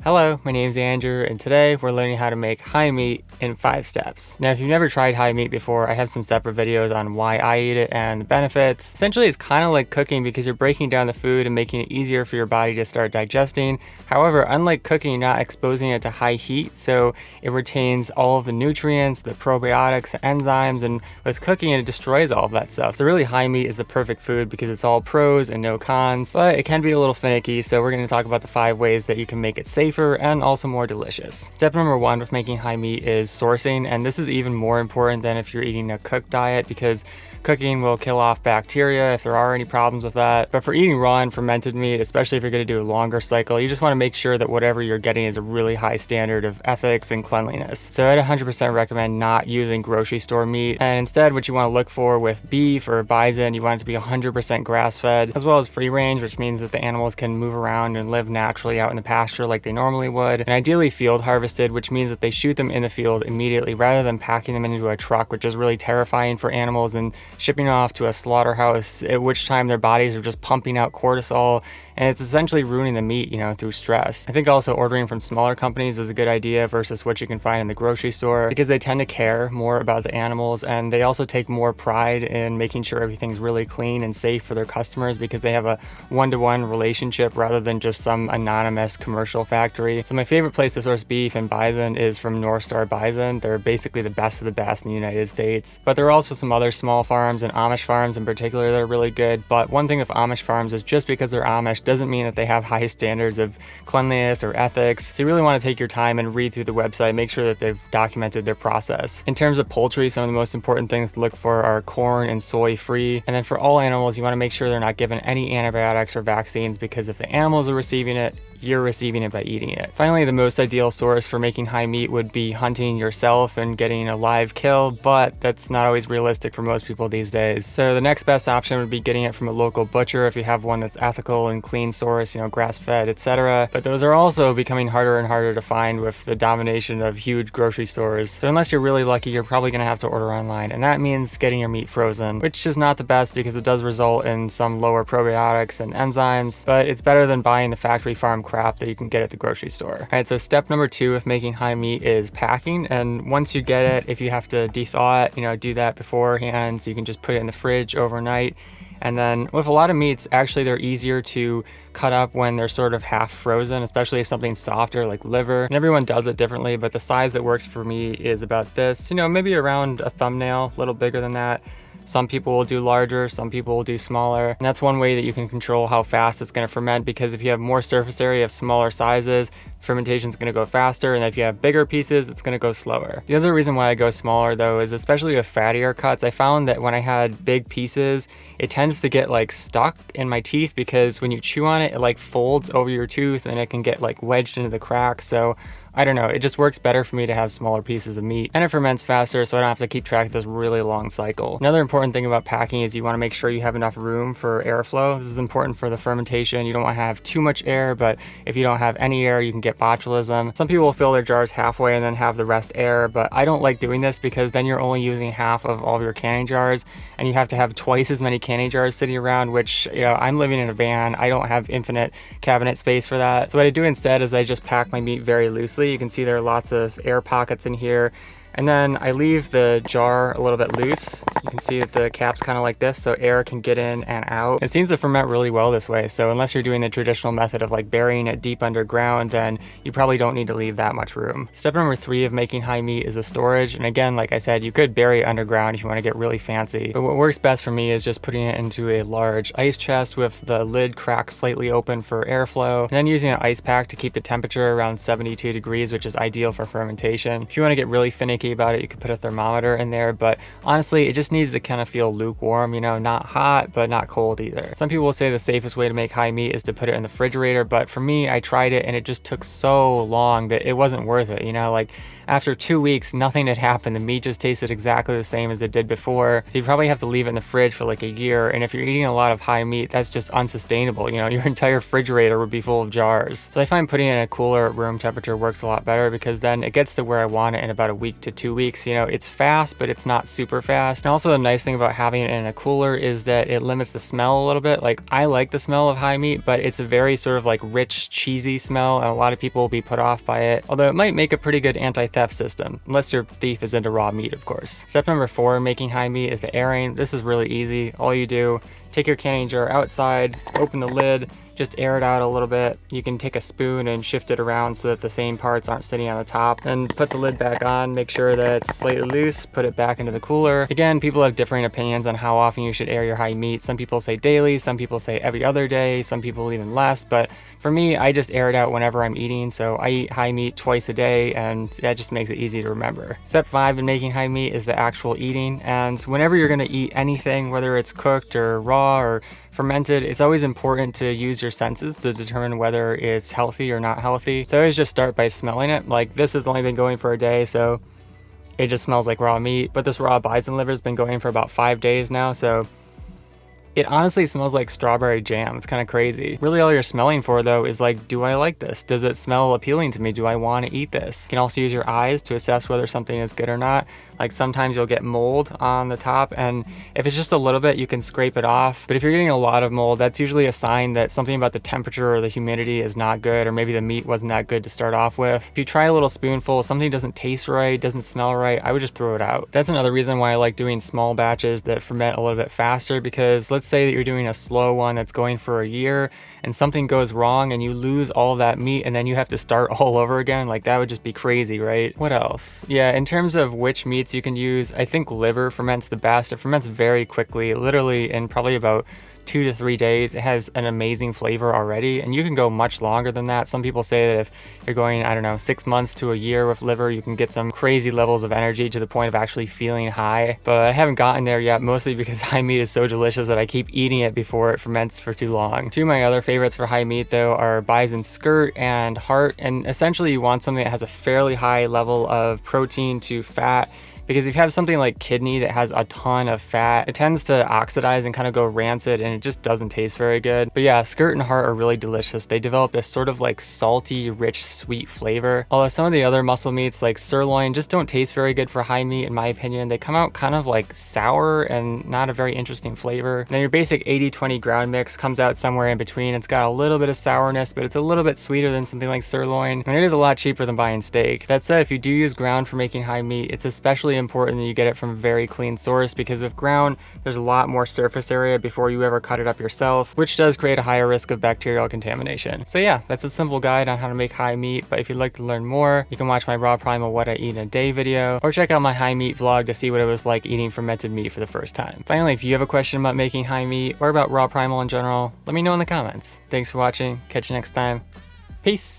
Hello, my name is Andrew, and today we're learning how to make high meat in 5 steps. Now, if you've never tried high meat before, I have some separate videos on why I eat it and the benefits. Essentially, it's kind of like cooking because you're breaking down the food and making it easier for your body to start digesting. However, unlike cooking, you're not exposing it to high heat, so it retains all of the nutrients, the probiotics, the enzymes, and with cooking, it destroys all of that stuff. So really, high meat is the perfect food because it's all pros and no cons, but it can be a little finicky, so we're going to talk about the 5 ways that you can make it safer and also more delicious. Step number 1 with making high meat is sourcing, and this is even more important than if you're eating a cooked diet because cooking will kill off bacteria if there are any problems with that. But for eating raw and fermented meat, especially if you're going to do a longer cycle, you just want to make sure that whatever you're getting is a really high standard of ethics and cleanliness. So I'd 100% recommend not using grocery store meat, and instead what you want to look for with beef or bison, you want it to be 100% grass-fed, as well as free range, which means that the animals can move around and live naturally out in the pasture like they normally would, and ideally field harvested, which means that they shoot them in the field immediately rather than packing them into a truck, which is really terrifying for animals, and shipping off to a slaughterhouse, at which time their bodies are just pumping out cortisol, and it's essentially ruining the meat, through stress. I think also ordering from smaller companies is a good idea versus what you can find in the grocery store because they tend to care more about the animals, and they also take more pride in making sure everything's really clean and safe for their customers because they have a one-to-one relationship rather than just some anonymous commercial factory. So my favorite place to source beef and bison is from Northstar Bison. They're basically the best of the best in the United States, but there are also some other small farms and Amish farms in particular that are really good. But one thing with Amish farms is just because they're Amish doesn't mean that they have high standards of cleanliness or ethics. So you really want to take your time and read through the website, make sure that they've documented their process. In terms of poultry, some of the most important things to look for are corn and soy-free. And then for all animals, you want to make sure they're not given any antibiotics or vaccines because if the animals are receiving it, you're receiving it by eating it. Finally, the most ideal source for making high meat would be hunting yourself and getting a live kill, but that's not always realistic for most people these days. So the next best option would be getting it from a local butcher if you have one that's ethical and clean source, grass-fed, etc. But those are also becoming harder and harder to find with the domination of huge grocery stores. So unless you're really lucky, you're probably going to have to order online, and that means getting your meat frozen, which is not the best because it does result in some lower probiotics and enzymes, but it's better than buying the factory farm crap that you can get at the grocery store. All right, so step number 2 with making high meat is packing, and once you get it, if you have to thaw it, do that beforehand so you can just put it in the fridge overnight. And then with a lot of meats, actually they're easier to cut up when they're sort of half frozen, especially if something softer like liver. And everyone does it differently, but the size that works for me is about this, maybe around a thumbnail, a little bigger than that. Some people will do larger, some people will do smaller. And that's one way that you can control how fast it's gonna ferment, because if you have more surface area of smaller sizes, fermentation is gonna go faster, and if you have bigger pieces, it's gonna go slower. The other reason why I go smaller though is especially with fattier cuts, I found that when I had big pieces, it tends to get stuck in my teeth because when you chew on it, it folds over your tooth and it can get wedged into the cracks. So I don't know, it just works better for me to have smaller pieces of meat, and it ferments faster so I don't have to keep track of this really long cycle. Another important thing about packing is you want to make sure you have enough room for airflow. This is important for the fermentation. You don't want to have too much air, but if you don't have any air, you can get botulism. Some people will fill their jars halfway and then have the rest air, but I don't like doing this because then you're only using half of all of your canning jars, and you have to have twice as many canning jars sitting around, which, I'm living in a van. I don't have infinite cabinet space for that. So what I do instead is I just pack my meat very loosely. You can see there are lots of air pockets in here. And then I leave the jar a little bit loose. You can see that the cap's kind of like this, so air can get in and out. It seems to ferment really well this way, so unless you're doing the traditional method of burying it deep underground, then you probably don't need to leave that much room. Step number 3 of making high meat is the storage. And again, like I said, you could bury it underground if you want to get really fancy. But what works best for me is just putting it into a large ice chest with the lid cracked slightly open for airflow, and then using an ice pack to keep the temperature around 72 degrees, which is ideal for fermentation. If you want to get really finicky about it, you could put a thermometer in there, but honestly, it just needs to kind of feel lukewarm, not hot, but not cold either. Some people will say the safest way to make high meat is to put it in the refrigerator, but for me, I tried it and it just took so long that it wasn't worth it, after 2 weeks, nothing had happened. The meat just tasted exactly the same as it did before. So you probably have to leave it in the fridge for a year. And if you're eating a lot of high meat, that's just unsustainable. Your entire refrigerator would be full of jars. So I find putting it in a cooler room temperature works a lot better because then it gets to where I want it in about a week to 2 weeks. You know, it's fast, but it's not super fast. And also the nice thing about having it in a cooler is that it limits the smell a little bit. Like, I like the smell of high meat, but it's a very sort of like rich, cheesy smell, and a lot of people will be put off by it. Although it might make a pretty good anti-theft system, unless your thief is into raw meat, of course. Step number 4 in making high meat is the airing. This is really easy. All you do, take your canning jar outside, open the lid, just air it out a little bit. You can take a spoon and shift it around so that the same parts aren't sitting on the top. Then put the lid back on, make sure that it's slightly loose, put it back into the cooler. Again, people have differing opinions on how often you should air your high meat. Some people say daily, some people say every other day, some people even less, but for me, I just air it out whenever I'm eating. So I eat high meat twice a day, and that just makes it easy to remember. Step 5 in making high meat is the actual eating. And whenever you're gonna eat anything, whether it's cooked or raw or fermented, it's always important to use your senses to determine whether it's healthy or not healthy. So I always just start by smelling it. Like, this has only been going for a day, so it just smells like raw meat. But this raw bison liver has been going for about 5 days now, so it honestly smells like strawberry jam. It's kind of crazy. Really all you're smelling for though is like, do I like this? Does it smell appealing to me? Do I want to eat this? You can also use your eyes to assess whether something is good or not. Like, sometimes you'll get mold on the top, and if it's just a little bit, you can scrape it off. But if you're getting a lot of mold, that's usually a sign that something about the temperature or the humidity is not good, or maybe the meat wasn't that good to start off with. If you try a little spoonful, something doesn't taste right, doesn't smell right, I would just throw it out. That's another reason why I like doing small batches that ferment a little bit faster, because let's say that you're doing a slow one that's going for a year and something goes wrong and you lose all of that meat and then you have to start all over again. Like, that would just be crazy, right? What else? Yeah, in terms of which meats you can use, I think liver ferments the best. It ferments very quickly, literally in probably about 2 to 3 days. It has an amazing flavor already, and you can go much longer than that. Some people say that if you're going, I don't know, 6 months to a year with liver, you can get some crazy levels of energy to the point of actually feeling high. But I haven't gotten there yet, mostly because high meat is so delicious that I keep eating it before it ferments for too long. 2 of my other favorites for high meat though are bison skirt and heart, and essentially you want something that has a fairly high level of protein to fat, because if you have something like kidney that has a ton of fat, it tends to oxidize and kind of go rancid, and it just doesn't taste very good. But yeah, skirt and heart are really delicious. They develop this sort of like salty, rich, sweet flavor. Although some of the other muscle meats like sirloin just don't taste very good for high meat, in my opinion. They come out kind of like sour and not a very interesting flavor. And then your basic 80-20 ground mix comes out somewhere in between. It's got a little bit of sourness, but it's a little bit sweeter than something like sirloin, and it is a lot cheaper than buying steak. That said, if you do use ground for making high meat, it's especially important that you get it from a very clean source, because with ground, there's a lot more surface area before you ever cut it up yourself, which does create a higher risk of bacterial contamination. So yeah, that's a simple guide on how to make high meat, but if you'd like to learn more, you can watch my raw primal what I eat in a day video, or check out my high meat vlog to see what it was like eating fermented meat for the first time. Finally, if you have a question about making high meat or about raw primal in general, let me know in the comments. Thanks for watching, catch you next time. Peace!